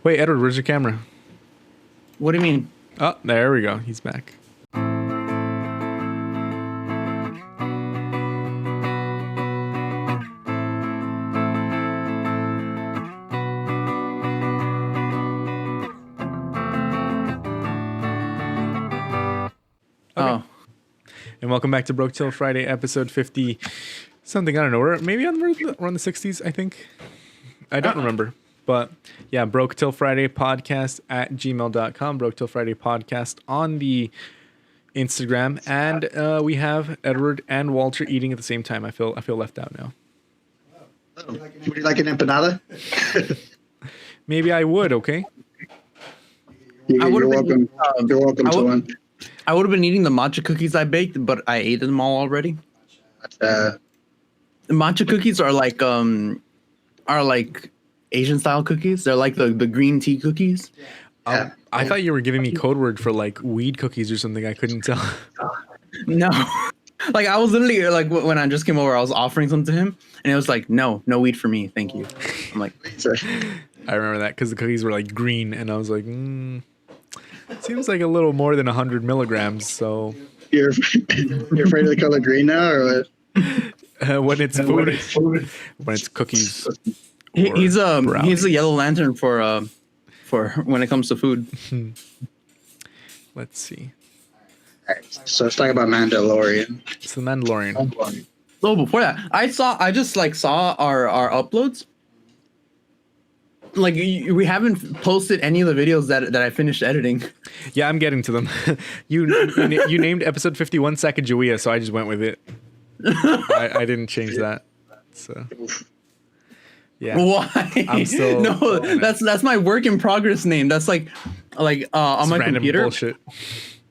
Wait, Edward, where's your camera? What do you mean? Oh, there we go. He's back. Oh, And welcome back to Broke Till Friday, episode 50 something. I don't know. We're maybe we're on the 60s, I think. I don't remember. But yeah, Broke Till Friday podcast at gmail.com. Broke Till Friday podcast on the Instagram. And we have Edward and Walter eating at the same time. I feel left out now. Would you like an empanada? Maybe I would, okay? You're welcome. You're welcome to one. I would have been eating the matcha cookies I baked, but I ate them all already. The matcha cookies are like Asian style cookies. They're like the green tea cookies. Yeah. I thought you were giving me code word for like weed cookies or something. I couldn't tell. No. Like I was literally like when I just came over, I was offering some to him, and it was like, no weed for me, thank you. I'm like, I remember that because the cookies were like green, and I was like, seems like a little more than 100 milligrams. So you're afraid of the color green now, or what? When it's food, when it's cookies. he's a yellow lantern for when it comes to food. Let's see. So let's talk about Mandalorian. It's the Mandalorian. Oh, before that, I just saw our uploads. Like we haven't posted any of the videos that I finished editing. Yeah, I'm getting to them. You named episode 51 Sacagawea, so I just went with it. I didn't change that. So yeah. Why? I'm still no, that's my work in progress name. That's like on my random computer. Bullshit.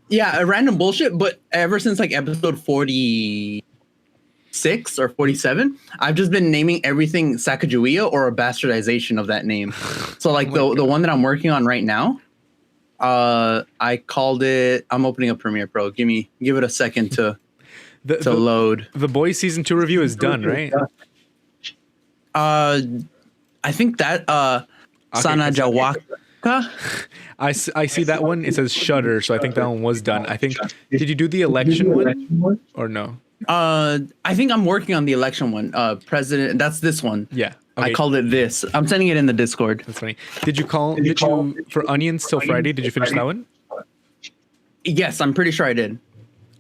Yeah, a random bullshit. But ever since like episode 46 or 47, I've just been naming everything Sacagawea or a bastardization of that name. So like the one that I'm working on right now, I called it. I'm opening up Premiere Pro. Give it a second to load. The Boys season 2 review is done, right? I think that Sanajawaka. I see that one. It says Shutter, so I think that one was done. I think. Did you do the election one or no? I think I'm working on the election one. President. That's this one. Yeah. Okay. I called it this. I'm sending it in the Discord. That's funny. Did you for Onions Till Friday? Did you finish that one? Yes, I'm pretty sure I did.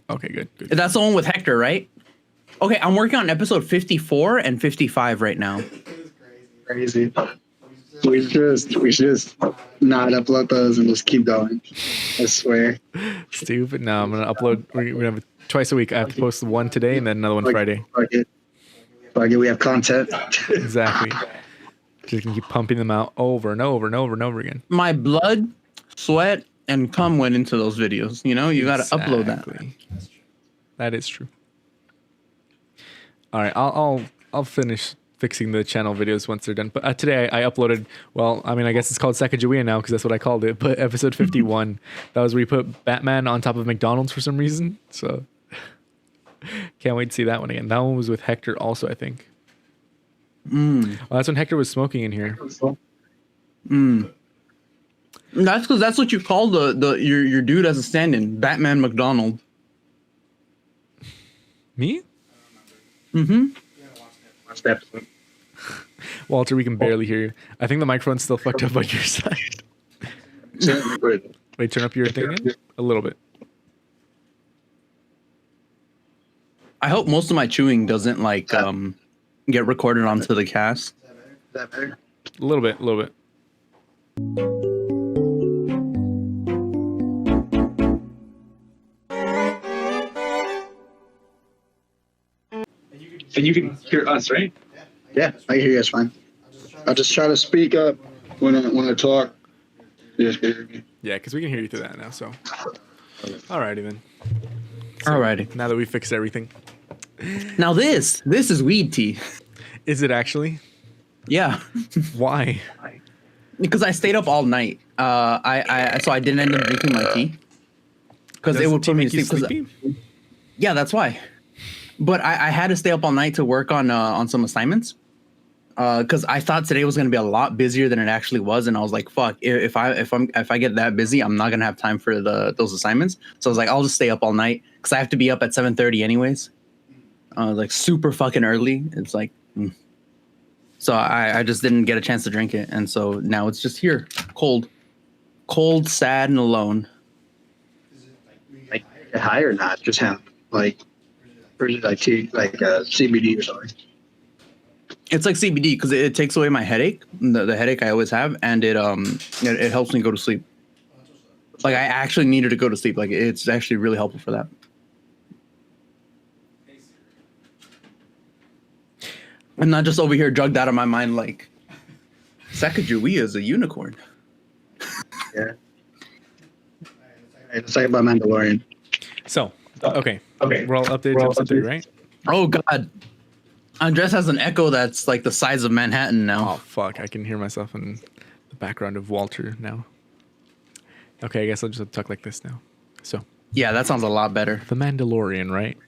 Okay, good. That's the one with Hector, right? Okay, I'm working on episode 54 and 55 right now. Crazy. We should just not upload those and just keep going. I swear. Stupid. No, I'm gonna upload. We're gonna have it twice a week. I have to post one today and then another one Friday. Fuck it. We have content. Exactly. Just gonna keep pumping them out over and over and over and over again. My blood, sweat, and cum went into those videos. You know, you gotta upload that. That is true. All right, I'll finish fixing the channel videos once they're done. But today I uploaded. Well, I mean, I guess it's called Sacagawea now because that's what I called it. But episode 51, that was where you put Batman on top of McDonald's for some reason. So can't wait to see that one again. That one was with Hector also, I think. Well, that's when Hector was smoking in here. That's because that's what you call your dude as a stand-in, Batman McDonald. Me? Mm-hmm. Watch the episode. Walter, we can barely hear you. I think the microphone's still fucked up on your side. Wait, turn up your thing again? A little bit. I hope most of my chewing doesn't like get recorded onto the cast. Is that better? A little bit. And you can hear us, right? Yeah, I can hear you guys fine. I'll just try to speak up when I talk. You just hear me. Yeah, because we can hear you through that now. So, alrighty then. Alrighty. Now that we fixed everything, Now this is weed tea. is it actually? Yeah. Why? Because I stayed up all night. So I didn't end up drinking my tea. Because it would put me to you sleep. sleepy? Yeah, that's why. But I had to stay up all night to work on some assignments. because I thought today was gonna be a lot busier than it actually was, and I was like, "Fuck! If I get that busy, I'm not gonna have time for those assignments." So I was like, "I'll just stay up all night because I have to be up at 7:30 anyways." Like super fucking early. It's like, so I just didn't get a chance to drink it, and so now it's just here, cold, sad, and alone. Like get high or not? Just hemp, like, or is it like CBD or something? It's like CBD because it takes away my headache, the headache I always have, and it helps me go to sleep. Like I actually needed to go to sleep. Like it's actually really helpful for that. I'm not just over here drugged out of my mind like Sacagawea is a unicorn. Yeah. Let's talk about Mandalorian. So, okay. We're all updated to episode 3, right? Oh God, Andres has an echo that's like the size of Manhattan now. Oh, fuck. I can hear myself in the background of Walter now. Okay, I guess I'll just talk like this now. So, Yeah, that sounds a lot better. the Mandalorian, right?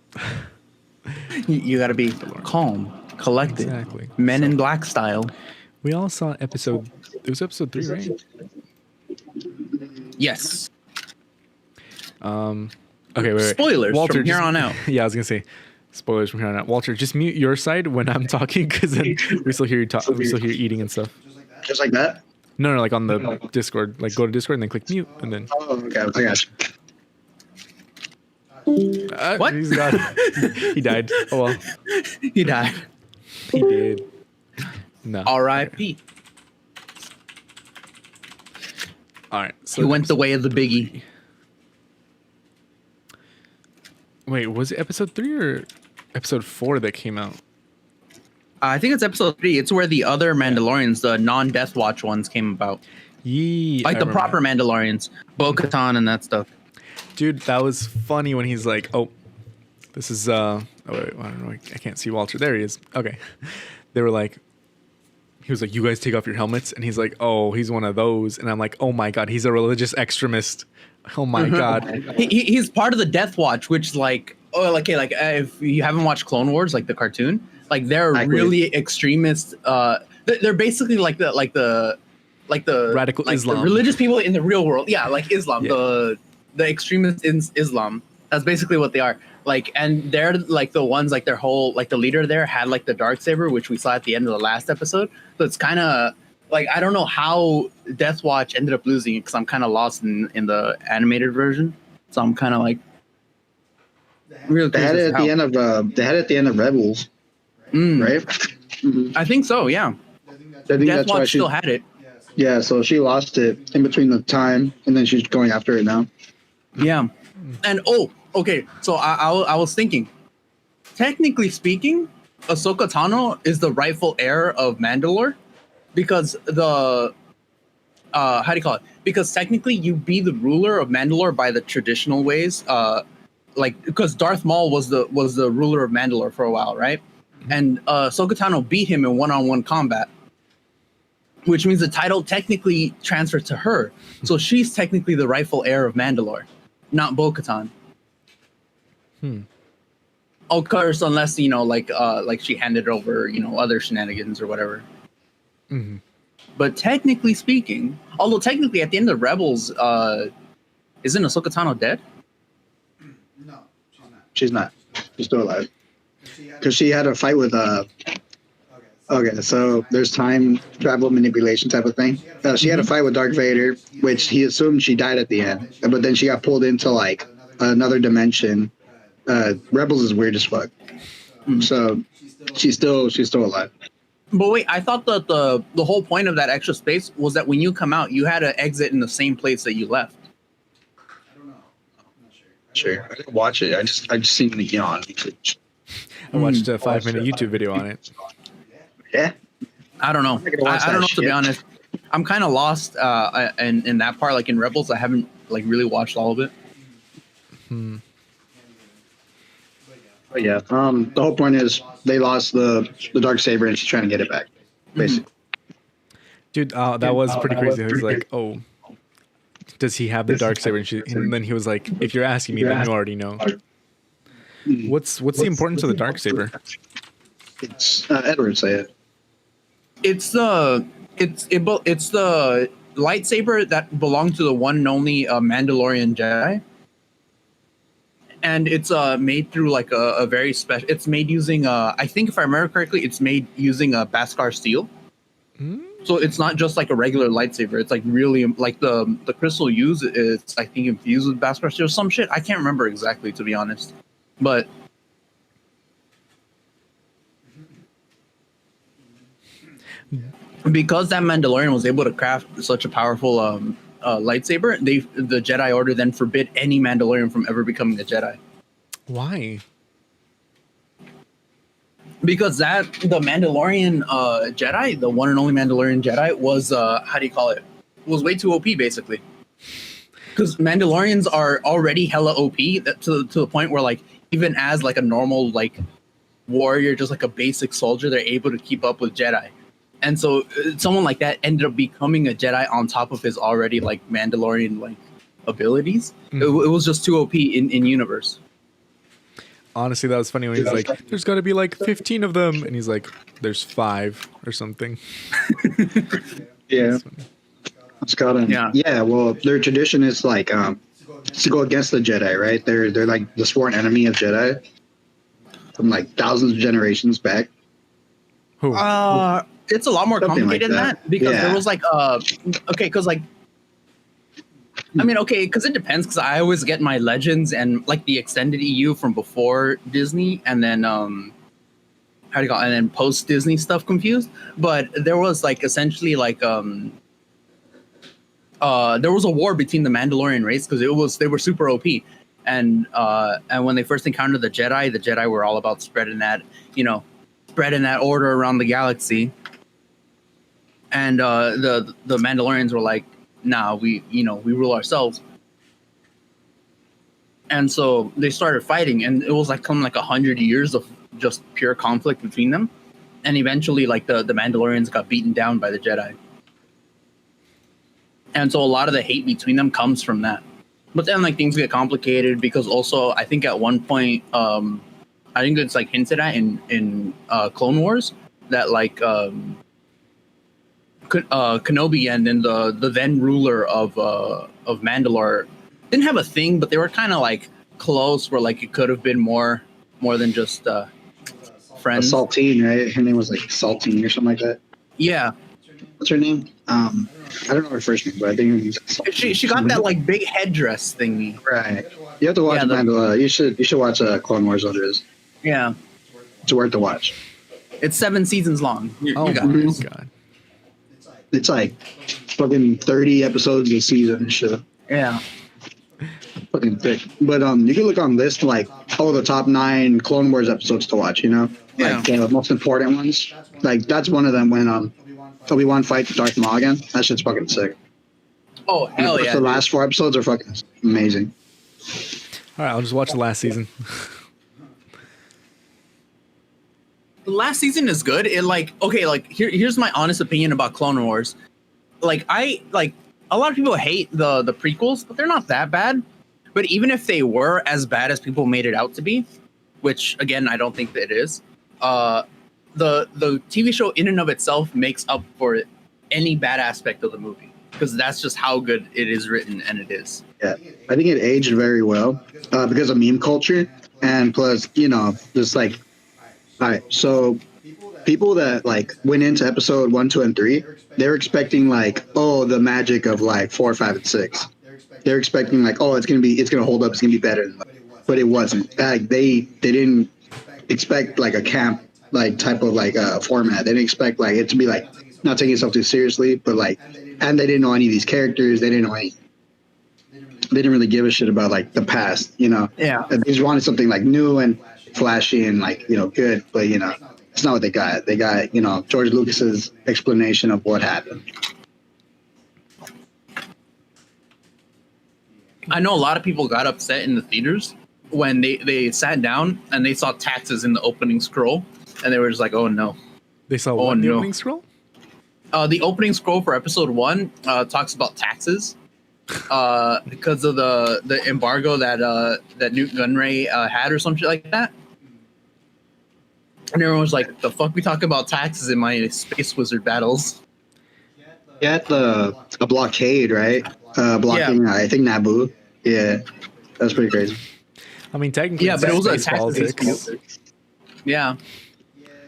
You got to be calm, collected, Exactly. Men in Black style. We all saw episode... It was episode 3, right? Yes. Okay, wait. Spoilers Walter, from here just- on out. Yeah, I was going to say, spoilers from here on out. Walter, just mute your side when I'm talking, because then we still hear you talk. We still hear you eating and stuff. Just like that? No, like on the Discord. Like, go to Discord and then click mute, and then... Oh, okay. I got you. What? He's got... He died. Oh, well. He died. He did. No. R.I.P. All right. So He went the way of the biggie. Wait, was it episode 3 or episode 4 that came out? I think it's episode 3. It's where the other Mandalorians, the non-Death Watch ones, came about. Yee. Like I the remember proper that. Mandalorians, Bo-Katan and that stuff. Dude, that was funny when he's like, "Oh, this is oh wait, I don't know, I can't see Walter. There he is." Okay, they were like, he was like, "You guys take off your helmets," and he's like, "Oh, he's one of those," and I'm like, "Oh my god, he's a religious extremist." Oh my god. He's part of the Death Watch, which like, if you haven't watched Clone Wars, like the cartoon, like they're really extremist. They're basically like the Radical like Islam. the religious people in the real world. Yeah, like Islam, Yeah. the extremists in Islam. That's basically what they are. Like, and they're like the ones, like their whole, like the leader there had like the Darksaber, which we saw at the end of the last episode. So it's kind of like, I don't know how Death Watch ended up losing it because I'm kind of lost in the animated version. So I'm kind of like, really They had it at the end of Rebels, right? I think so, yeah. I think Death that's why Watch she. still had it. Yeah, so she lost it in between the time, and then she's going after it now. Yeah. And okay. So I was thinking, technically speaking, Ahsoka Tano is the rightful heir of Mandalore because how do you call it? Because technically you be the ruler of Mandalore by the traditional ways. Like because Darth Maul was the ruler of Mandalore for a while, right? And Ahsoka Tano beat him in one-on-one combat, which means the title technically transferred to her. So she's technically the rightful heir of Mandalore, not Bo-Katan. Of course, unless like she handed over other shenanigans or whatever. Mhm. But technically speaking, although technically at the end of Rebels, isn't Ahsoka Tano dead? She's not. She's still alive. Because she had a fight with Okay, so there's time travel manipulation type of thing. She had a fight with Darth Vader, which he assumed she died at the end, but then she got pulled into like another dimension. Rebels is weird as fuck. So she's still alive. But wait, I thought that the whole point of that extra space was that when you come out, you had to exit in the same place that you left. Sure, I didn't watch it. I just seen the on YouTube. I watched a 5-minute YouTube video on it. Yeah. I don't know. I don't know, to be honest. I'm kind of lost in that part. Like in Rebels, I haven't like really watched all of it. But yeah, the whole point is they lost the Darksaber and she's trying to get it back, basically. Dude, that was pretty crazy. He was like, "Oh, does he have the Darksaber?" And then he was like, "If you're asking me, then you already know." What's the importance of the Darksaber? It's Edward say it. It's the it's the lightsaber that belonged to the one and only Mandalorian Jedi, and it's made through like a very special. It's made using I think if I remember correctly, it's made using a Beskar steel. Hmm? So it's not just like a regular lightsaber. It's like really like the crystal used. It's I think infused with Beskar steel or some shit. I can't remember exactly to be honest, but because that Mandalorian was able to craft such a powerful lightsaber, the Jedi Order then forbid any Mandalorian from ever becoming a Jedi. Why? Because the Mandalorian Jedi, the one and only Mandalorian Jedi, was how do you call it? Was way too OP basically. Because Mandalorians are already hella OP to the point where like even as like a normal like warrior, just like a basic soldier, they're able to keep up with Jedi. And so someone like that ended up becoming a Jedi on top of his already like Mandalorian like abilities. It was just too OP in universe. Honestly, that was funny when he's like, "There's got to be like 15 of them," and he's like, "There's 5 or something." Yeah. It's got Yeah. yeah. Well, their tradition is like to go against the Jedi, right? They're like the sworn enemy of Jedi from like thousands of generations back. Who? It's a lot more Something complicated like than that. that because Yeah. there was like okay, because like I mean, okay, because it depends. Because I always get my Legends and like the extended EU from before Disney, and then how do you call it? And then post Disney stuff confused. But there was like essentially like there was a war between the Mandalorian race because they were super OP, and when they first encountered the Jedi were all about spreading that spreading that order around the galaxy, and the Mandalorians were like, nah, we rule ourselves. And so they started fighting, and it was like 100 years of just pure conflict between them, and eventually like the Mandalorians got beaten down by the Jedi, and so a lot of the hate between them comes from that. But then like things get complicated because also I think at one point I think it's like hinted at in Clone Wars that like Kenobi and then the then ruler of Mandalore didn't have a thing, but they were kind of like close, where like it could have been more than just friends. Saltine, right? Her name was like Saltine or something like that. Yeah, What's her name? I don't know her first name, but I think her name's Saltine. she got that like big headdress thingy. Right. You have to watch Mandalorian. You should watch Clone Wars. What it is. Yeah, It's worth the watch. it's 7 seasons long. Oh You got my this. god! It's like fucking 30 episodes a season and shit. Yeah. Fucking thick. But you can look on list like the top 9 Clone Wars episodes to watch. Like the most important ones. Like that's one of them when Obi-Wan fights Darth Maul again. That shit's fucking sick. Oh hell yeah! The last 4 episodes are fucking amazing. All right, I'll just watch the last season. The last season is good. It like okay, like here's my honest opinion about Clone Wars. Like a lot of people hate the prequels, but they're not that bad. But even if they were as bad as people made it out to be, which again I don't think that it is, the TV show in and of itself makes up for any bad aspect of the movie because that's just how good it is written and it is. Yeah, I think it aged very well because of meme culture and plus just like. All right, so people that like went into episode 1, 2, and 3, they're expecting like, the magic of like 4, 5, and 6. They're expecting like, it's gonna hold up, it's gonna be better, but it wasn't. Like they didn't expect like a camp like type of like format. They didn't expect like it to be like not taking itself too seriously, but like, and they didn't know any of these characters. They didn't know any. They didn't really give a shit about like the past, Yeah. And they just wanted something like new and flashy and like good, but it's not what they got. They got George Lucas's explanation of what happened. I know a lot of people got upset in the theaters when they sat down and they saw taxes in the opening scroll, and they were just like, "Oh no!" They saw what in the no. opening scroll? The opening scroll for episode 1 talks about taxes because of the embargo that Newt Gunray had or some shit like that. And everyone was like, "The fuck we talk about taxes in my space wizard battles?" You had a blockade, right? Blocking, I think, Naboo. Yeah, that's pretty crazy. I mean, technically, Yeah, it's but it was a space tax politics. Yeah,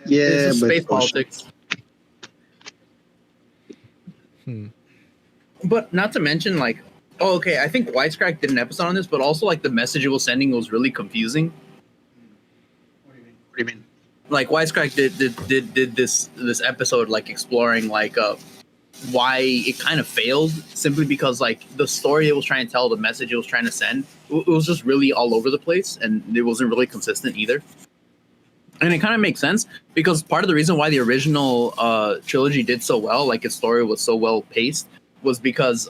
Yeah, it's just but space politics. But not to mention, like, oh, okay, I think Wisecrack did an episode on this, but also like the message it was sending was really confusing. What do you mean? Like Wisecrack did this episode like exploring like why it kind of failed simply because like the story it was trying to tell, the message it was trying to send, it was just really all over the place and it wasn't really consistent either. And it kind of makes sense because part of the reason why the original trilogy did so well, like its story was so well paced, was because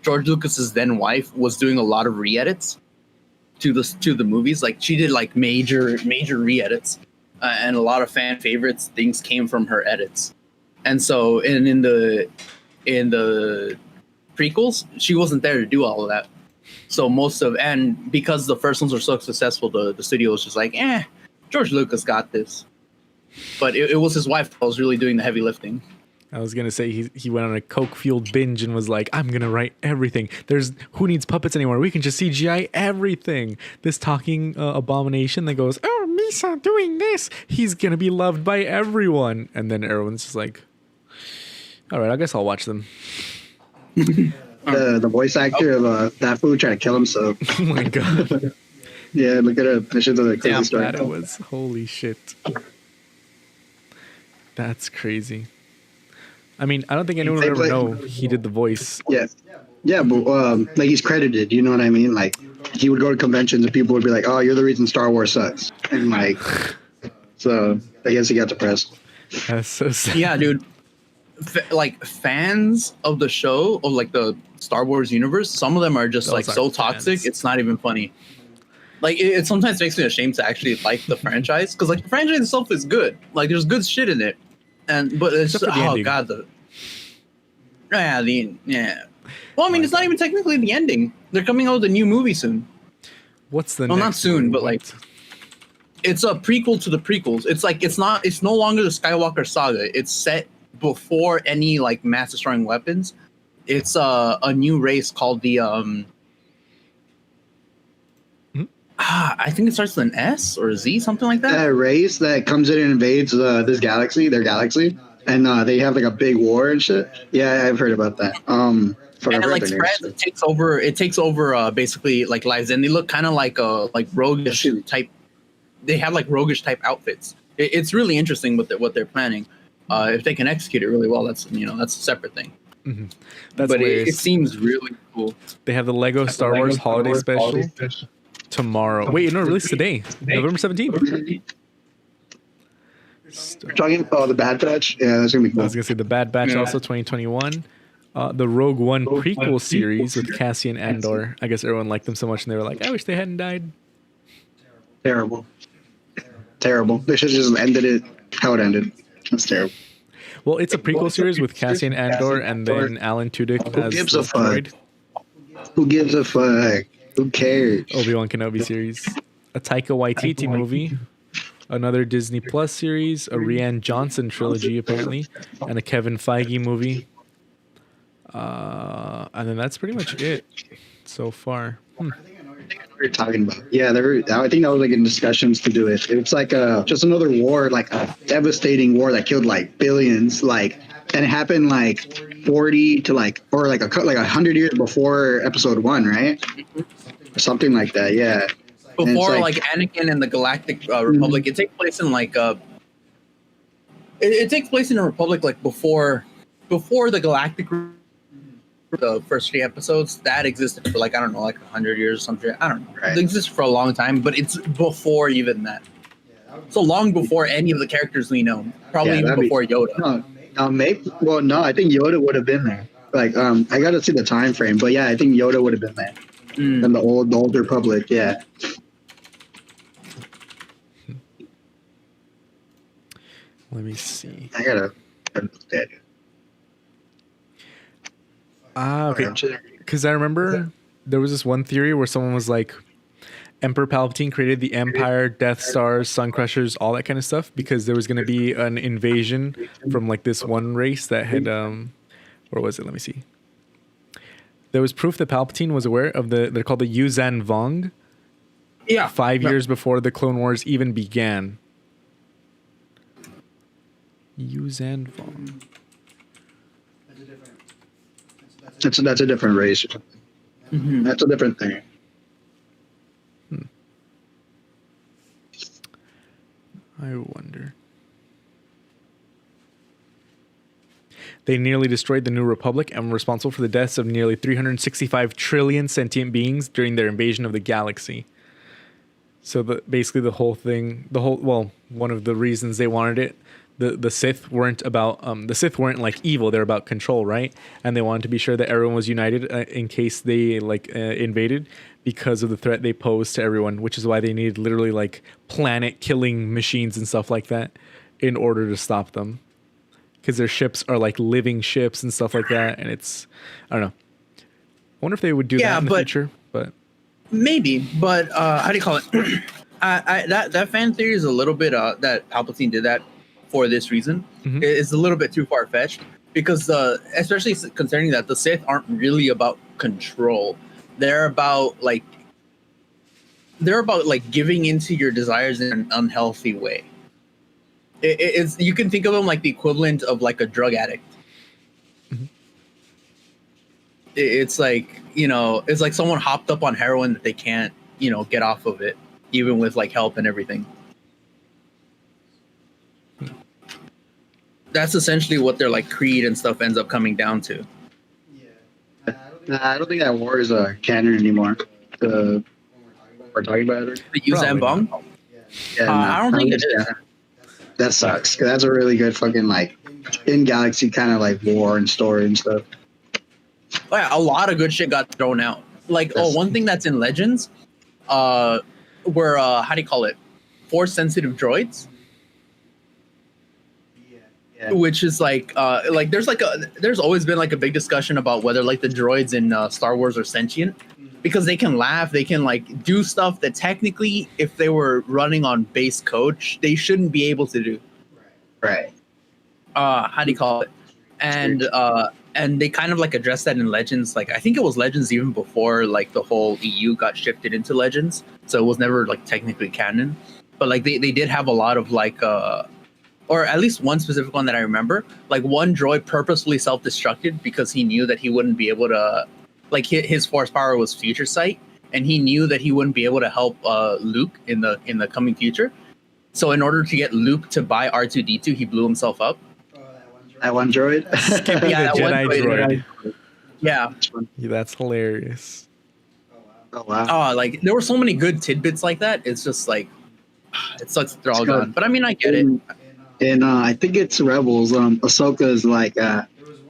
George Lucas's then wife was doing a lot of re-edits to the movies. Like she did like major re-edits, and a lot of fan favorites things came from her edits. And so in the prequels, she wasn't there to do all of that. So and because the first ones were so successful, the studio was just like, George Lucas got this. But it was his wife that was really doing the heavy lifting. I was gonna say he went on a coke-fueled binge and was like, I'm gonna write everything. Who needs puppets anymore? We can just CGI everything. This talking abomination that goes, oh, Misa doing this. He's gonna be loved by everyone. And then everyone's just like, all right, I guess I'll watch them. The voice actor of that fool trying to kill himself. Oh my god. Yeah, look at it. This is a crazy Damn, story. that it was. Holy shit. That's crazy. I mean, I don't think anyone would ever know he did the voice. Yeah, but like he's credited. You know what I mean? Like he would go to conventions and people would be like, "Oh, you're the reason Star Wars sucks," and like, so I guess he got depressed. That's so sad. Yeah, dude. Like fans of the show, of like the Star Wars universe, some of them are just like so toxic. Fans. It's not even funny. Like it sometimes makes me ashamed to actually like the franchise because like the franchise itself is good. Like there's good shit in it, but it's just, ending. God, yeah. Well, I mean, it's not even technically the ending. They're coming out with a new movie soon. What's the Well, next not soon, one? but like it's a prequel to the prequels. It's like it's no longer the Skywalker saga. It's set before any like mass destroying weapons. It's a new race called the I think it starts with an S or a Z, something like that. That race that comes in and invades this galaxy, their galaxy, and they have like a big war and shit. Yeah, I've heard about that. And like spreads, it takes over basically like lives, and they look kind of like roguish type. They have like roguish type outfits. It's really interesting what they're planning. If they can execute it really well, that's a separate thing. Mm-hmm. That's but hilarious. it seems really cool. They have the Lego Star Wars Holiday Special tomorrow. Wait, no, release today, November 17th. We're talking about the Bad Batch. Yeah, that's gonna be cool. I was gonna say the Bad Batch, also 2021. The Rogue One prequel series with Cassian Andor. I guess everyone liked them so much, and they were like, "I wish they hadn't died." Terrible. They should have just ended it how it ended. That's terrible. Well, it's a prequel series with Cassian Andor and then Alan Tudyk as gives a the droid. Who gives a fuck? Who cares? Obi-Wan Kenobi series, a Taika Waititi movie, another Disney Plus series, a Rian Johnson trilogy apparently, and a Kevin Feige movie. And then that's pretty much it so far. I think I know what you're talking about. Yeah, I think that was like in discussions to do it. It's like just another war, like a devastating war that killed like billions, like, and it happened like 40 to like, or like 100 years before Episode 1, right? Or something like that. Yeah. Before like Anakin and the Galactic Republic, it takes place in like it takes place in a republic like before the Galactic. The first 3 episodes that existed for like I don't know, like 100 years or something. I don't know. Right. It existed for a long time, but it's before even that. So long before any of the characters we know. Probably even before Yoda. No, I think Yoda would have been there. Like I got to see the time frame, but yeah, I think Yoda would have been there. And the old Republic, yeah. Let me see. I gotta look at it. Okay. Because I remember there was this one theory where someone was like, Emperor Palpatine created the Empire, Death Stars, Sun Crushers, all that kind of stuff because there was going to be an invasion from like this one race that had where was it? Let me see. There was proof that Palpatine was aware of they're called the Yuzan Vong. Yeah. 5 years before the Clone Wars even began. Yuzan Vong. That's a different race. Mhm. That's a different thing. I wonder. They nearly destroyed the New Republic and were responsible for the deaths of nearly 365 trillion sentient beings during their invasion of the galaxy. So basically the whole thing, one of the reasons they wanted it, the Sith weren't like evil, they're about control, right? And they wanted to be sure that everyone was united in case they invaded because of the threat they posed to everyone, which is why they needed literally like planet killing machines and stuff like that in order to stop them. Because their ships are like living ships and stuff like that, and it's, I don't know. I wonder if they would do that in the future, but maybe. But how do you call it? That fan theory is a little bit that Palpatine did that for this reason. Mhm. It's a little bit too far fetched because especially concerning that the Sith aren't really about control. They're about giving into your desires in an unhealthy way. It's you can think of them like the equivalent of like a drug addict. Mhm. It's like, it's like someone hopped up on heroin that they can't, get off of it, even with like help and everything. That's essentially what their like creed and stuff ends up coming down to. Nah, I don't think that war is canon anymore. We're talking about it. The Yuzan Probably Vong? Yeah, no, I don't think it is. canon. That sucks. 'Cause that's a really good fucking like in galaxy kind of like war and story and stuff. Yeah, a lot of good shit got thrown out. Like, one thing that's in Legends, were how do you call it? Force sensitive droids. Yeah. Which is like there's always been like a big discussion about whether like the droids in Star Wars are sentient because they can laugh, they can like do stuff that technically if they were running on base code they shouldn't be able to do. Right. How do you call it? And they kind of like addressed that in Legends. Like I think it was Legends even before like the whole EU got shifted into Legends, so it was never like technically canon. But like they did have a lot of like or at least one specific one that I remember. Like one droid purposefully self-destructed because he knew that he wouldn't be able to, like his force power was future sight, and he knew that he wouldn't be able to help Luke in the coming future. So in order to get Luke to buy R2D2, he blew himself up. That one droid. Yeah, the that one Jedi droid. Yeah. Yeah, that's hilarious. Oh wow. Like there were so many good tidbits like that. It's just like it sucks that they're all gone. But I mean, I get it. And I think it's Rebels. Ahsoka's like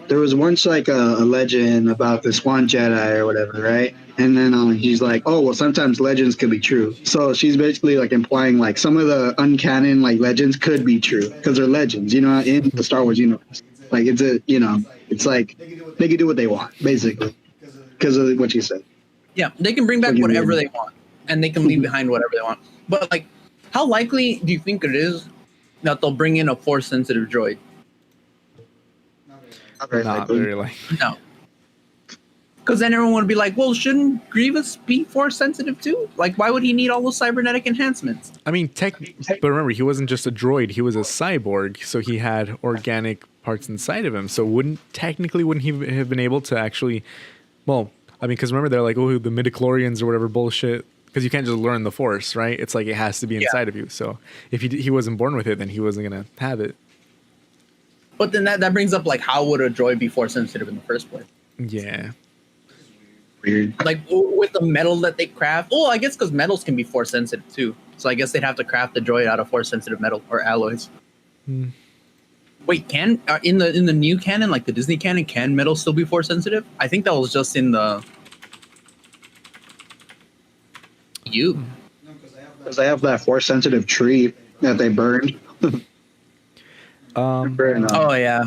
there was once like a legend about this one Jedi or whatever, right? And then he's like, oh well, sometimes legends could be true. So she's basically like implying like some of the uncanon like legends could be true because they're legends, in the Star Wars universe. Like it's like they can do what they want basically because of what you said. Yeah, they can bring back whatever they want, and they can leave behind whatever they want. But like, how likely do you think it is that they'll bring in a force-sensitive droid? Not very likely. No. Because then everyone would be like, well, shouldn't Grievous be force-sensitive too? Like, why would he need all those cybernetic enhancements? I mean, but remember, he wasn't just a droid; he was a cyborg, so he had organic parts inside of him. So wouldn't he have been able to actually? Well, I mean, because remember, they're like, oh, the midichlorians or whatever bullshit. Because you can't just learn the Force, right? It's like it has to be inside of you. So if he wasn't born with it, then he wasn't gonna have it. But then that brings up like, how would a droid be force sensitive in the first place? Yeah. Weird. Like with the metal that they craft. Oh, I guess because metals can be force sensitive too. So I guess they'd have to craft the droid out of force sensitive metal or alloys. Hmm. Wait, in the new canon, like the Disney canon, can metal still be force sensitive? I think that was just in the you. Because they have that force sensitive tree that they burned. Oh yeah.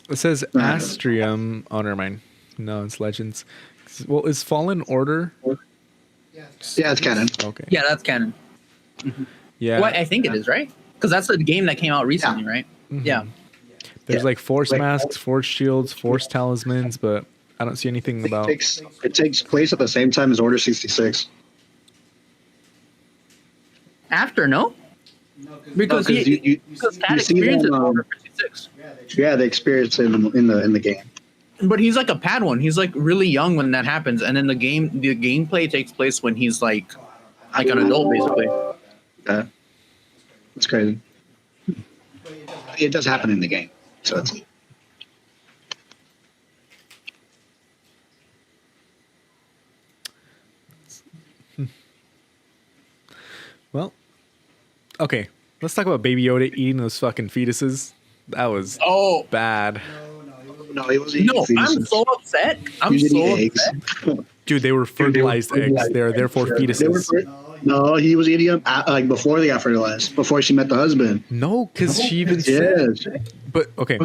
It says Astrium. Oh, never mind. No, it's Legends. Well, is Fallen Order? Yeah, it's canon. Okay. Yeah, that's canon. Yeah. Well, I think it is, right? Because that's the game that came out recently, right? Yeah. There's Yeah. like force masks, force shields, force talismans, but I don't see anything about. It takes place at the same time as Order 66. After, no? Because you Cat see experiences them, Order 56. yeah, they experience it in the game. But he's like a Padawan. He's like really young when that happens, and then the gameplay takes place when he's like an adult, basically. Yeah, it's crazy. It does happen in the game, so it's. Well, okay. Let's talk about Baby Yoda eating those fucking fetuses. That was bad. No, it was eating No, I'm fetuses. so upset. I'm He was so eating upset. eggs. Dude, they were fertilized eggs. They are therefore They were fetuses. no, he was eating them like before they got fertilized, before she met the husband. No, because she even said. Yes. But okay.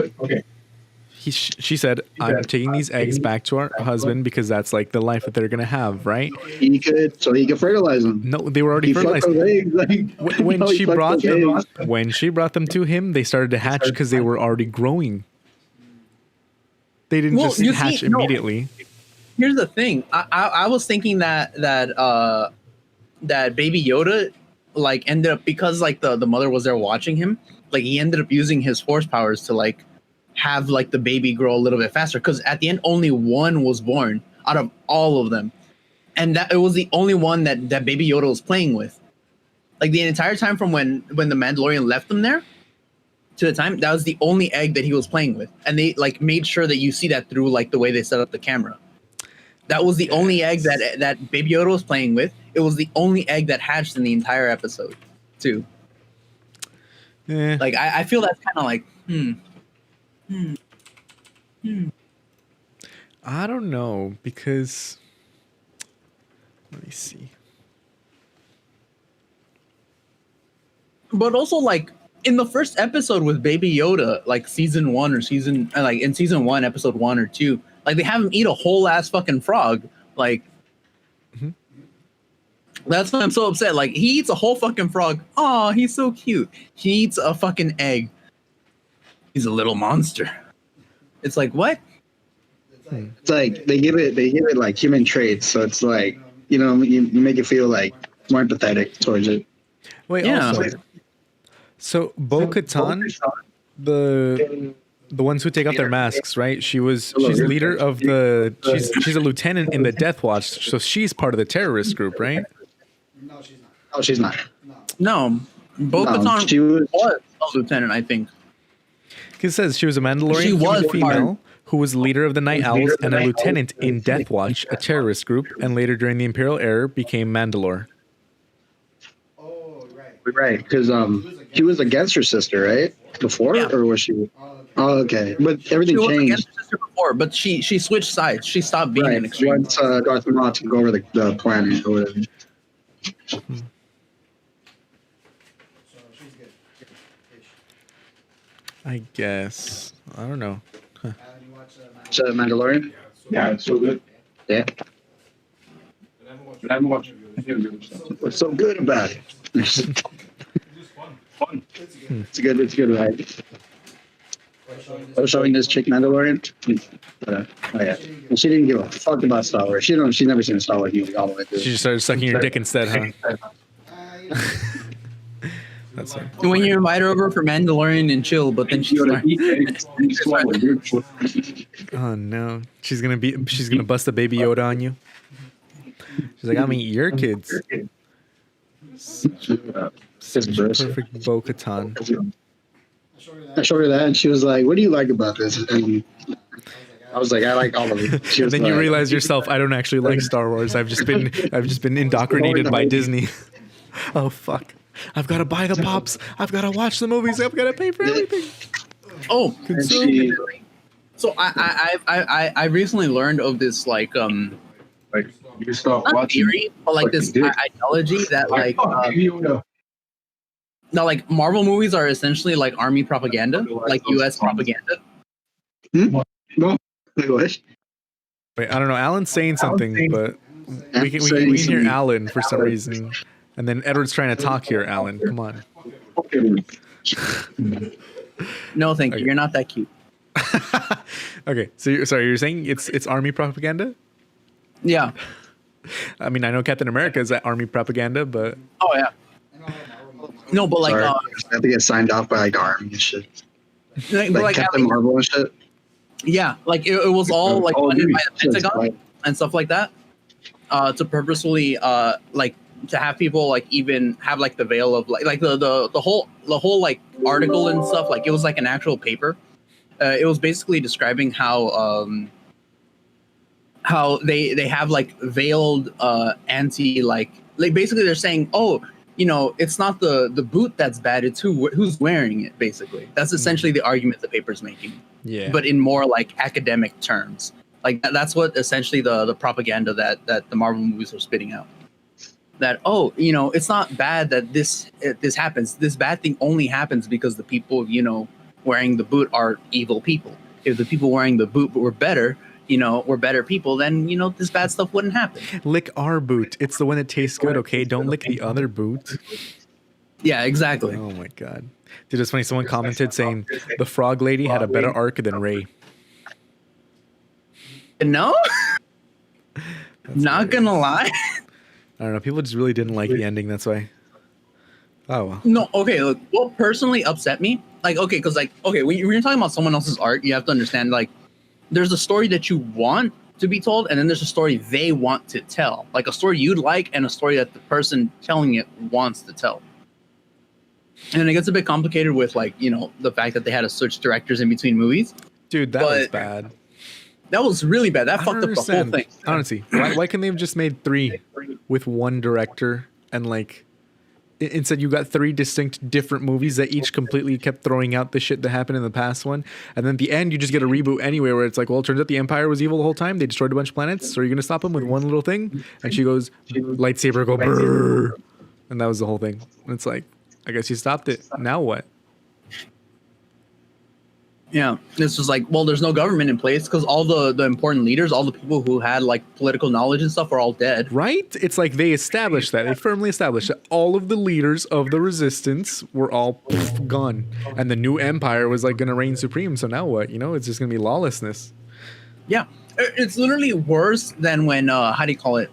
She said, I'm taking these eggs back to our husband because that's like the life that they're gonna have, right? He could fertilize them. No, they were already He fucked fertilized. those eggs. Like, When no, he she fucked brought those them, eggs. when she brought them to him, they started to hatch because they were already growing. They didn't Well, just you hatch see, no. immediately. Here's the thing. I was thinking that Baby Yoda like ended up, because like the mother was there watching him, like he ended up using his force powers to like have like the baby grow a little bit faster, because at the end only one was born out of all of them, and that it was the only one that Baby Yoda was playing with, like the entire time from when the Mandalorian left them there to the time. That was the only egg that he was playing with, and they like made sure that you see that through like the way they set up the camera. That was the only egg that Baby Yoda was playing with. It was the only egg that hatched in the entire episode, too. Eh. Like I feel that's kind of like I don't know, because let me see. But also, like in the first episode with Baby Yoda, like season 1 or in season 1, episode 1 or 2, like they have him eat a whole ass fucking frog. Like that's why I'm so upset. Like he eats a whole fucking frog. Oh, he's so cute. He eats a fucking egg. He's a little monster. It's like, what? It's like they give it like human traits, so it's like you make it feel like more empathetic towards it. Wait, Yeah. also, so Bo-Katan, the ones who take off their masks, right? She's leader of she's a lieutenant in the Death Watch, so she's part of the terrorist group, right? Oh, she's not. No, Bo-Katan she was- was a lieutenant, I think. It says she was a Mandalorian She was female who was leader of the Night Owls and a lieutenant in Death Watch, a terrorist group, and later during the Imperial era became Mandalore. Right, because she was against her sister, right? Before, Yeah. or was she? Oh, okay, but everything She was changed. against her sister before, but she switched sides. She stopped being an Right, extreme. once Darth Maul took over the planet or whatever. I guess. I don't know. So Mandalorian. Yeah, it's so good. Yeah. But I haven't watched it. What's so good about it? Fun. It's good, right? I was showing this chick Mandalorian. Oh yeah, and she didn't give a fuck about Star Wars. She's never seen a Star Wars movie all the way through. She just started sucking your dick instead, huh? That's right. When you invite her over for Mandalorian and chill, but then she's like, Oh no, she's gonna bust a Baby Yoda on you. She's like, I'm eat your kids. Perfect Bo-Katan. I showed her that, and she was like, "What do you like about this?" And I was like, "I like all of it." She And was then you like, realize yourself, I don't actually like Star Wars. I've just been indoctrinated by Disney. Oh fuck! I've got to buy the pops. I've got to watch the movies. I've got to pay for everything. oh. and she, So I recently learned of this like Like, you start not watching. theory, but like this ideology that like now like Marvel movies are essentially like army propaganda, like U.S. propaganda. no, wait, what? Wait, I don't know. Alan's saying something, but We can hear Alan for some reason, and then Edward's trying to talk here. Alan, come on. No, thank you. Okay. You're not that cute. Okay, so you're saying it's army propaganda? Yeah. I mean, I know Captain America is that army propaganda, but Oh yeah. No, but like, Sorry, I have to get signed off by like army and shit. but Like Captain Marvel and shit. yeah, like it was all like Oh, funded dude, by the shit's Pentagon like- and stuff like that, to purposefully like to have people like even have like the veil of like the whole like article and stuff, like it was like an actual paper. It was basically describing how they have like veiled anti like basically they're saying, oh, you know, it's not the boot that's bad, it's who's wearing it. Basically that's essentially the argument the paper's making, yeah. but in more like academic terms. Like that's what essentially the propaganda that the Marvel movies are spitting out. That, oh, you know, it's not bad that this happens. This bad thing only happens because the people, you know, wearing the boot are evil people. If the people wearing the boot were better, you know, were better people, then, you know, this bad stuff wouldn't happen. Lick our boot. It's the one that tastes good, okay? Don't lick the other boot. Yeah, exactly. Oh my god. Dude, it's funny. Someone commented saying the frog lady had a better arc than Rey. No, not gonna lie. I don't know. People just really didn't like the ending. That's why. Oh, well. No, okay. Look, what personally upset me, like, okay, because like, okay, when you're talking about someone else's art, you have to understand, like, there's a story that you want to be told, and then there's a story they want to tell, like a story you'd like, and a story that the person telling it wants to tell. And it gets a bit complicated with, like, you know, the fact that they had to switch directors in between movies. Dude, that was But- bad. That was really bad. That I fucked don't up the whole understand. thing. Honestly, why couldn't they have just made 3 with one director and like instead you got 3 distinct different movies that each completely kept throwing out the shit that happened in the past one, and then at the end you just get a reboot anyway where it's like, well, it turns out the Empire was evil the whole time. They destroyed a bunch of planets. So are you gonna stop them with one little thing? And she goes, lightsaber, go brrr, and that was the whole thing. And it's like, I guess you stopped it. Now what? Yeah, it's just like, well, there's no government in place because all the important leaders, all the people who had like political knowledge and stuff are all dead. Right? It's like they established that. They firmly established that all of the leaders of the resistance were all gone. And the new empire was like going to reign supreme. So now what? You know, it's just going to be lawlessness. Yeah, it's literally worse than when how do you call it?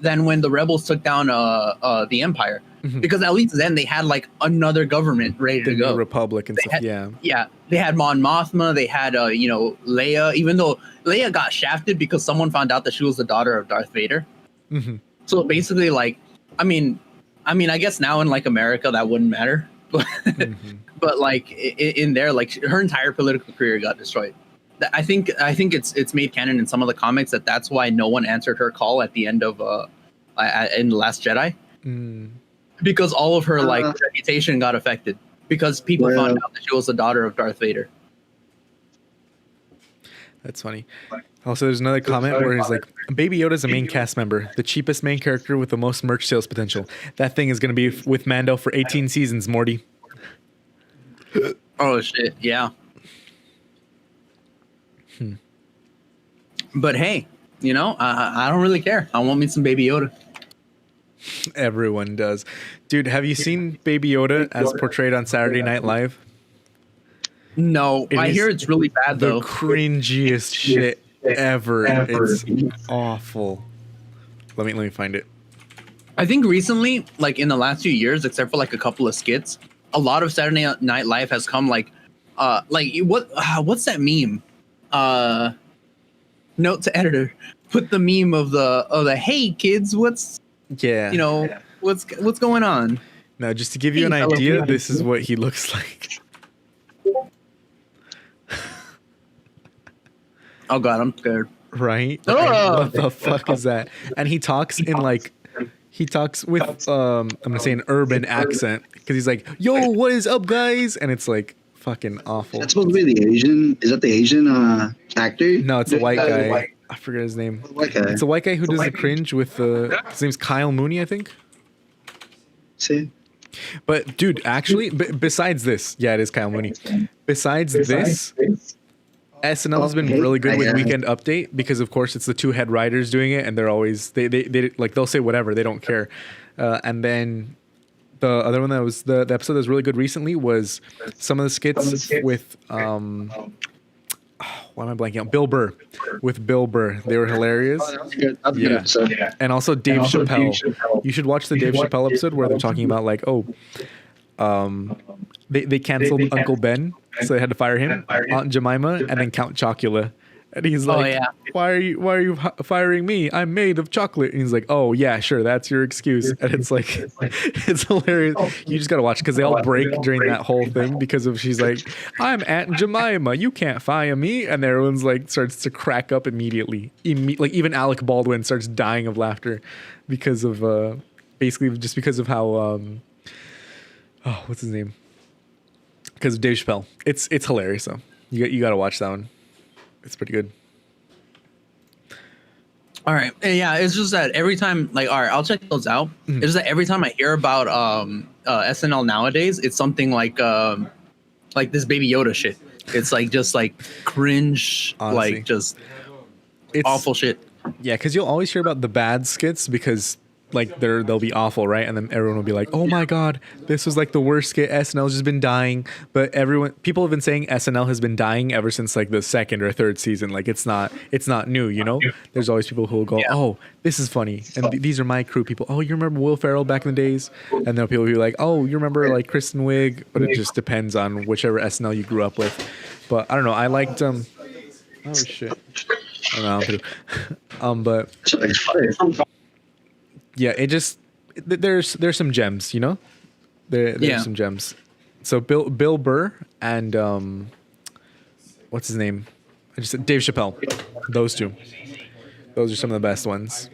Than when the rebels took down the Empire, because at least then they had like another government ready The to new go. republic and They stuff. had- Yeah. Yeah, they had Mon Mothma. They had you know, Leia. Even though Leia got shafted because someone found out that she was the daughter of Darth Vader. Mhm. So basically, like, I mean, I guess now in like America that wouldn't matter, but Mhm. but like in there, like her entire political career got destroyed. I think it's made canon in some of the comics that that's why no one answered her call at the end of in the Last Jedi, Mm. because all of her like reputation got affected because people Well- found out that she was the daughter of Darth Vader. That's funny. Also, there's another comment where he's like, Baby Yoda's a main cast member, the cheapest main character with the most merch sales potential. That thing is going to be with Mando for 18 seasons, Morty. Oh shit, yeah. But hey, you know, I don't really care. I want me some Baby Yoda. Everyone does. Dude, have you seen Baby Yoda as portrayed on Saturday Night Live? No, It I is hear it's really bad The though. cringiest shit ever. It's awful. Let me find it. I think recently, like in the last few years, except for like a couple of skits, a lot of Saturday Night Live has come like what's that meme? Note to editor, put the meme of the hey kids, what's Yeah. you know what's going on? Now, just to give you an Hey, fellow idea, people. this is what he looks like. Oh god, I'm scared. Right? Oh! What the fuck is that? And he talks in like, he talks with I'm gonna say an urban accent because he's like, "Yo, what is up, guys?" And it's like fucking awful. That's supposed to be the Asian. Is that the Asian actor? No, it's a white guy. I forget his name. White guy. It's a white guy who does the cringe with his name's Kyle Mooney, I think. See? But dude, actually, besides this, yeah, it is Kyle Mooney. Besides this, SNL has been really good with Weekend Update because, of course, it's the two head writers doing it, and they're always they like they'll say whatever, they don't care. And then the other one that was the episode that was really good recently was some of the skits with why am I blanking out? Bill Burr. With Bill Burr, they were hilarious. Oh, that was good. That was a good episode. And also Dave Chappelle. You should watch the Dave Chappelle episode where they're talking about like, they canceled Uncle Ben, so they had to fire him, Aunt Jemima, and then Count Chocula. And he's like, why are you firing me? I'm made of chocolate. And he's like, oh yeah, sure, that's your excuse. And it's like, it's hilarious. You just gotta watch because they all break during that whole thing because of she's like, I'm Aunt Jemima, you can't fire me, and everyone's like starts to crack up immediately. Like even Alec Baldwin starts dying of laughter because of basically just because of how what's his name? Because of Dave Chappelle. It's hilarious though. You gotta watch that one. It's pretty good. All right. Yeah, it's just that every time, like, all right, I'll check those out. It's just that every time I hear about SNL nowadays, it's something like this Baby Yoda shit. It's like just like cringe, Honestly. like just It's awful shit. Yeah, because you'll always hear about the bad skits because like they'll be awful, right? And then everyone will be like, "Oh my god, this was like the worst skit. SNL's just been dying." But people have been saying SNL has been dying ever since like the second or third season. Like it's not new, you know. There's always people who will go, "Oh, this is funny," and these are my crew people. Oh, you remember Will Ferrell back in the days? And there are people who are like, "Oh, you remember like Kristen Wiig?" But it just depends on whichever SNL you grew up with. But I don't know. I liked oh shit. I don't know. But yeah, it just there's some gems, you know. There's some gems. So Bill Burr and what's his name? I just said Dave Chappelle. Those two. Those are some of the best ones.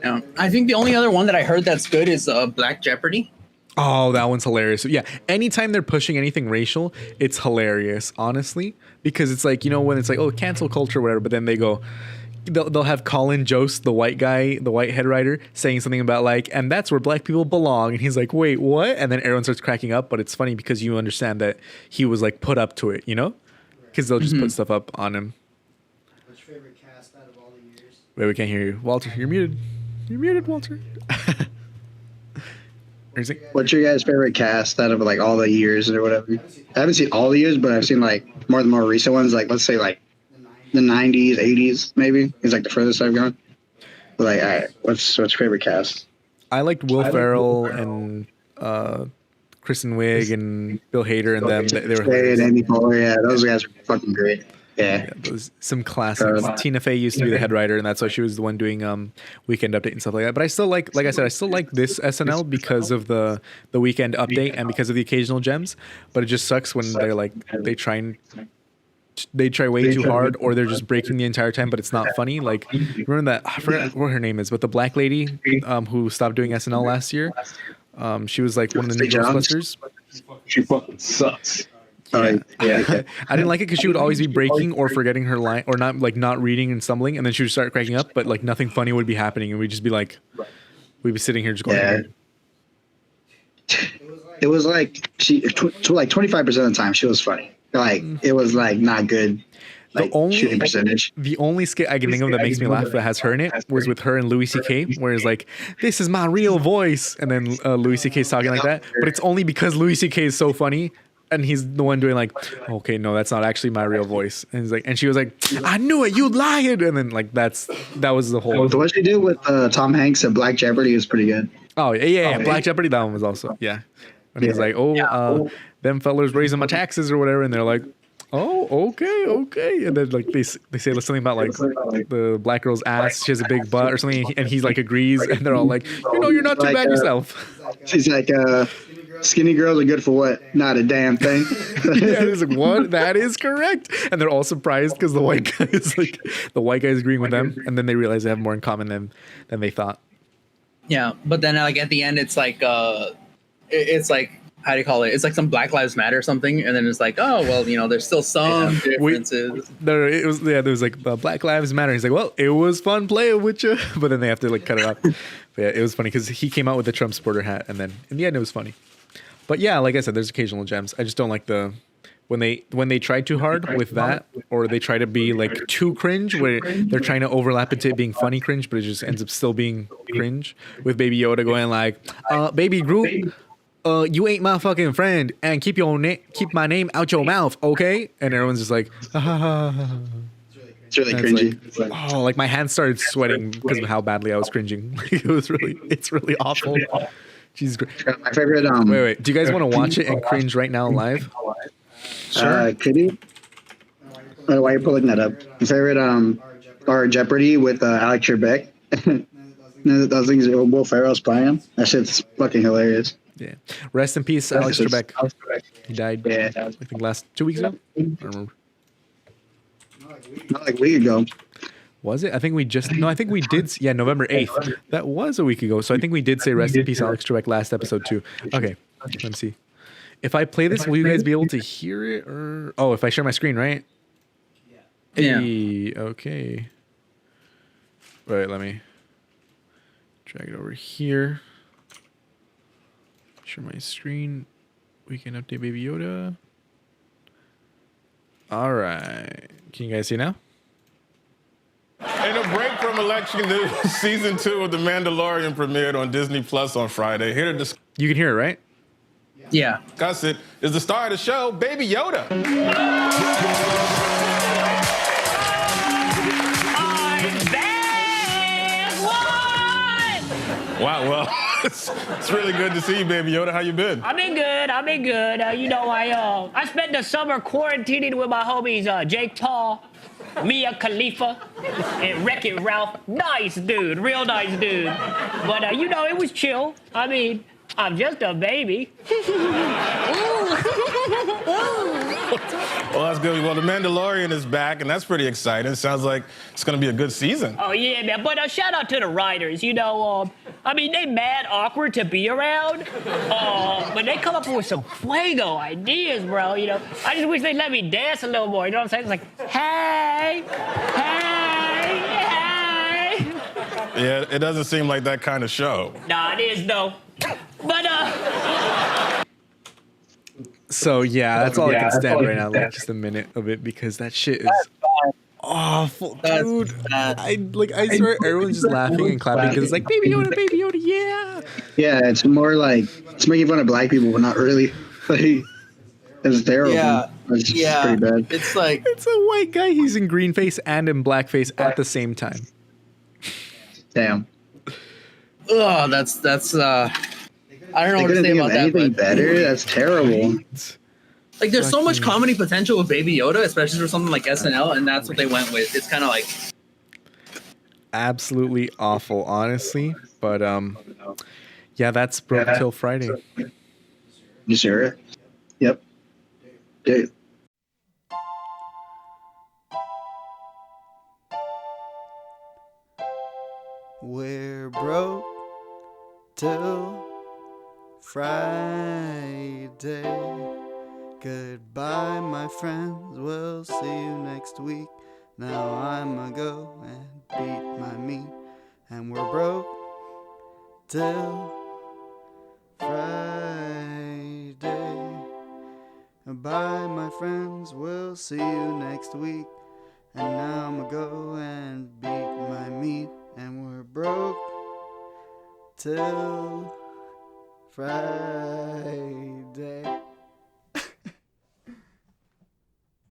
I think the only other one that I heard that's good is Black Jeopardy. Oh, that one's hilarious. Yeah, anytime they're pushing anything racial, it's hilarious, honestly, because it's like, you know, when it's like, oh, cancel culture, whatever, but then they'll have Colin Jost, the white guy, the white head writer, saying something about like, and that's where black people belong, and he's like, wait, what? And then everyone starts cracking up, but it's funny because you understand that he was like put up to it, you know, because they'll just put stuff up on him. What's your favorite cast out of all the years? Wait, we can't hear you, Walter. You're muted. You're muted, Walter. What's your guys' favorite cast out of like all the years or whatever? I haven't seen all the years, but I've seen like more recent ones. Like let's say like the 90s, 80s, maybe is like the furthest I've gone. But like, all right, what's your favorite cast? I liked Will Ferrell and Kristen Wiig and Bill Hader and them. They were Hey, and Amy Poehler, yeah, those guys are fucking great. Yeah, those some classics. Tina Fey used to be the head writer, and that's why she was the one doing Weekend Update and stuff like that. But I still like I said, I still like this SNL because of the Weekend Update and because of the occasional gems. But it just sucks when they're like they try way too hard, or they're just breaking the entire time, but it's not funny. Like remember that I forgot what her name is, but the black lady who stopped doing SNL last year. She was like one of the new Ghostbusters. She fucking sucks. Yeah. I didn't like it because she would always be breaking or forgetting her line or not reading and stumbling, and then she would start cracking up, but like nothing funny would be happening, and we'd just be like, we'd be sitting here just going. Yeah. It was like she like 25% of the time she was funny. Like it was like not good. Like shooting percentage. The only skit I can think of that makes me laugh that has her in it was with her and Louis C.K. where it's like, this is my real voice, and then Louis C.K.'s talking like that, but it's only because Louis C.K. is so funny. And he's the one doing like, okay, no, that's not actually my real voice. And he's like, and she was like, I knew it, you lied. And then like that was the whole. The one she did with Tom Hanks and Black Jeopardy was pretty good. Oh yeah. Black Jeopardy, that one was also And he's like, them fellers raising my taxes or whatever, and they're like, oh, okay. And then like they say something about like the black girl's ass, she has a big butt or something, and he's like agrees, and they're all like, you're not too bad yourself. She's like, skinny girls are good for what? Not a damn thing. Yeah, it's like, what? That is correct. And they're all surprised because the white guy is agreeing with them, and then they realize they have more in common than they thought. Yeah, but then like at the end, it's like it's like, how do you call it? It's like some Black Lives Matter or something, and then it's like, oh well, there's still some differences. There was like Black Lives Matter. He's like, well, it was fun playing with you, but then they have to like cut it off. But yeah, it was funny because he came out with the Trump supporter hat, and then in the end, it was funny. But yeah, like I said, there's occasional gems. I just don't like the when they try too hard with that, or they try to be like too cringe, where they're trying to overlap into it being funny cringe, but it just ends up still being cringe. With Baby Yoda going like, "Baby Groot, you ain't my fucking friend, and keep my name out your mouth, okay?" And everyone's just like, "Ha ha ha." It's really And cringy. it's like, oh, like my hands started sweating because of how badly I was cringing. It's really awful. Jesus Christ. My favorite. Wait. Do you guys want to watch it and cringe right now live? Could you? Why are you pulling that up? My favorite are Jeopardy with Alex Trebek. Those things are Will Ferrell's playing. That shit's fucking hilarious. Yeah. Rest in peace, Alex Trebek. He died. Yeah. I think last 2 weeks ago. I don't remember. Not like a week ago. Was it? I think we did. Yeah, November 8th. That was a week ago. So I think we did say rest in peace, Alex Trebek, last episode too. Okay, let me see. If I play this, will you guys be able to hear it? Or if I share my screen, right? Yeah. Hey, okay. Right, let me drag it over here. Share my screen. We can update Baby Yoda. All right. Can you guys see now? In a break from election news, season 2 of The Mandalorian premiered on Disney Plus on Friday. Here to You can hear it, right? Yeah. discuss it is the star of the show, Baby Yoda. Wow, well, it's really good to see you, Baby Yoda. How you been? I've been good. I spent the summer quarantining with my homies Jake Paul, Mia Khalifa, and Wreck-It Ralph. Nice dude, real nice dude. But it was chill. I mean, I'm just a baby. Well, that's good. Well, The Mandalorian is back, and that's pretty exciting. Sounds like it's going to be a good season. Oh yeah, man. But shout out to the writers. They mad awkward to be around. But they come up with some fuego ideas, bro. I just wish they let me dance a little more. You know what I'm saying? It's like, hey. Yeah, it doesn't seem like that kind of show. Nah, it is though. But So yeah, that's all I can stand right now. Like just a minute of it because that shit is awful, dude. I swear everyone's just laughing and clapping because it's like Baby Yoda, yeah. Yeah, it's more like it's making fun of black people, but not really. Like, it's terrible. Yeah. It's pretty bad. It's like It's a white guy. He's in green face and in blackface at the same time. Damn. that's I don't know They what to couldn't say think about of that. anything But better. That's terrible. like, there's so much Fucking- comedy potential with Baby Yoda, especially for something like SNL, and that's what they went with. It's kind of like, Absolutely awful, honestly. But yeah, that's broke till Friday. You sure? Yep. Yeah. We're broke till Friday. Goodbye, my friends. We'll see you next week. Now I'ma go and beat my meat. And we're broke till Friday. Goodbye, my friends. We'll see you next week. And now I'ma go and beat my meat. And we're broke till Friday.